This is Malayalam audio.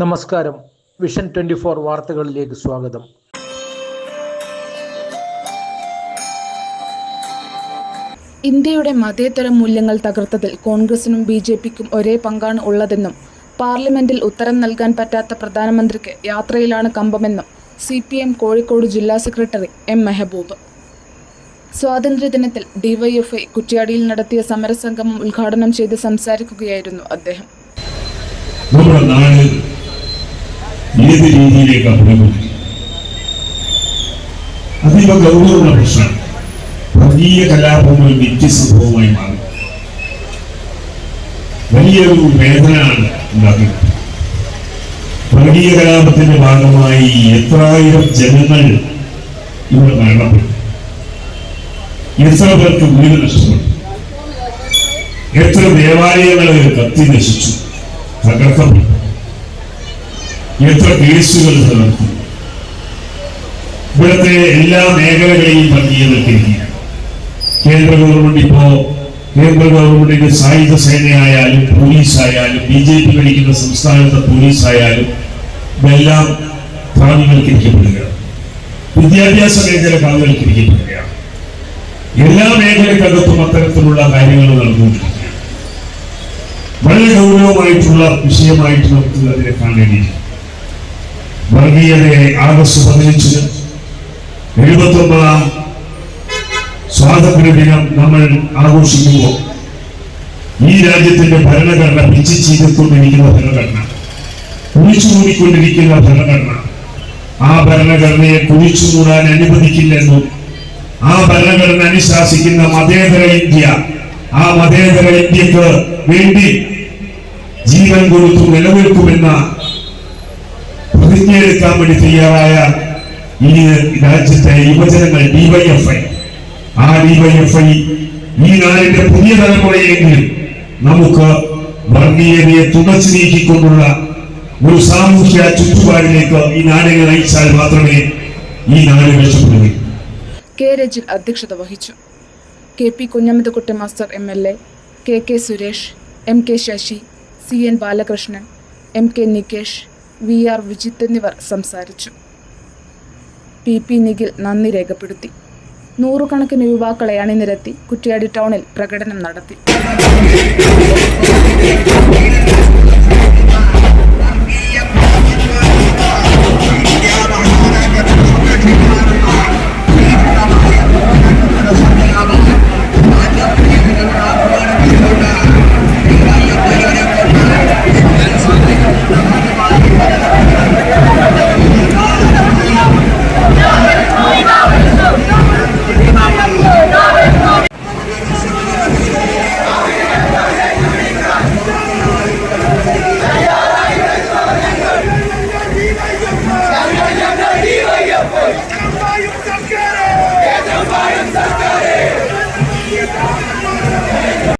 നമസ്കാരം. വിഷൻ 24 വാർത്തകളിലേക്ക് സ്വാഗതം. ഇന്ത്യയുടെ മതേതര മൂല്യങ്ങൾ തകർത്തതിൽ കോൺഗ്രസിനും ബി.ജെ.പിക്കും ഒരേ പങ്കാണ് ഉള്ളതെന്നും പാർലമെന്റിൽ ഉത്തരം നൽകാൻ പറ്റാത്ത പ്രധാനമന്ത്രിക്ക് യാത്രയിലാണ് കമ്പമെന്നും CPM കോഴിക്കോട് ജില്ലാ സെക്രട്ടറി M. മെഹബൂബ്. സ്വാതന്ത്ര്യദിനത്തിൽ DYFI കുറ്റ്യാടിയിൽ നടത്തിയ സമരസംഗമം ഉദ്ഘാടനം ചെയ്ത് സംസാരിക്കുകയായിരുന്നു അദ്ദേഹം. ഏത് രീതിയിലേക്കാണ് പുരോഗമിക്കുന്നത്? അതീവ ഗൗരവമുള്ള പ്രശ്നമാണ്. വർഗീയ കലാപം ഒരു നിത്യസംഭവമായി മാറി വലിയൊരു വേദനയാണ് ഉണ്ടാക്കുന്നത്. വർഗീയ കലാപത്തിന്റെ ഭാഗമായി എത്രായിരം ജനങ്ങൾ ഇവിടെ മരണപ്പെട്ടു, എത്ര പേർക്ക് വീട് നഷ്ടപ്പെട്ടു, എത്ര ദേവാലയങ്ങൾ കത്തി നശിച്ചു, തകർക്കപ്പെട്ടു, എത്ര കേസുകൾ നടത്തി. ഇവിടുത്തെ എല്ലാ മേഖലകളെയും വർഗീയവൽക്കരിക്കുകയാണ്. കേന്ദ്ര ഗവൺമെന്റിന്റെ സായുധ സേനയായാലും പോലീസായാലും BJP ഭരിക്കുന്ന സംസ്ഥാനത്തെ പോലീസായാലും ഇതെല്ലാം കാവൽവൽക്കരിക്കപ്പെടുകയാണ്. വിദ്യാഭ്യാസ മേഖല കാവൽവൽക്കരിക്കപ്പെടുകയാണ്. എല്ലാ മേഖലക്കകത്തും അത്തരത്തിലുള്ള കാര്യങ്ങൾ നടന്നുകൊണ്ടിരിക്കുകയാണ്. വളരെ ഗൗരവമായിട്ടുള്ള വിഷയമായിട്ട് നമുക്ക് അതിനെ കാണേണ്ടിയിരിക്കും. വർഗീയതയെ ആഗസ്റ്റ് 15 79ാം സ്വാതന്ത്ര്യ ദിനം നമ്മൾ ആഘോഷിക്കുമ്പോൾ ഈ രാജ്യത്തിന്റെ ഭരണഘടന പിച്ച് ചെയ്തുകൊണ്ടിരിക്കുന്ന ഭരണഘടന, കുഴിച്ചുമൂടിക്കൊണ്ടിരിക്കുന്ന ഭരണഘടന, ആ ഭരണഘടനയെ കുഴിച്ചുമൂടാൻ അനുവദിക്കില്ലെന്നും ആ ഭരണഘടന അനുശാസിക്കുന്ന മതേതര ഇന്ത്യ, ആ മതേതര ഇന്ത്യക്ക് വേണ്ടി ജീവൻ കൊടുത്തു നിലനിൽക്കുമെന്ന പ്രതിജ്ഞയെടുക്കാൻ വേണ്ടി തയ്യാറായ ഈ രാജ്യത്തെ യുവജനങ്ങൾ DYFI, ആ DYFI ഈ നാടിന്റെ പുതിയ തലമുറയെങ്കിലും നമുക്ക് വർഗീയതയെ തുടച്ചു നീക്കിക്കൊണ്ടുള്ള ഒരു സാമൂഹ്യ ചുറ്റുപാടിലേക്ക് ഈ നാടിനെ നയിച്ചാൽ മാത്രമേ ഈ നാട് രക്ഷപ്പെടുകയുള്ളൂ. K. രജിൽ അധ്യക്ഷത വഹിച്ചു. KP Kunhammed master MLA, KK Suresh, MK Sasi, CN Balakrishnan, MK Nikesh, VR Vijith എന്നിവർ സംസാരിച്ചു. PP നിഖിൽ നന്ദി രേഖപ്പെടുത്തി. നൂറുകണക്കിന് യുവാക്കളെ അണിനിരത്തി കുറ്റ്യാടി ടൗണിൽ പ്രകടനം നടത്തി.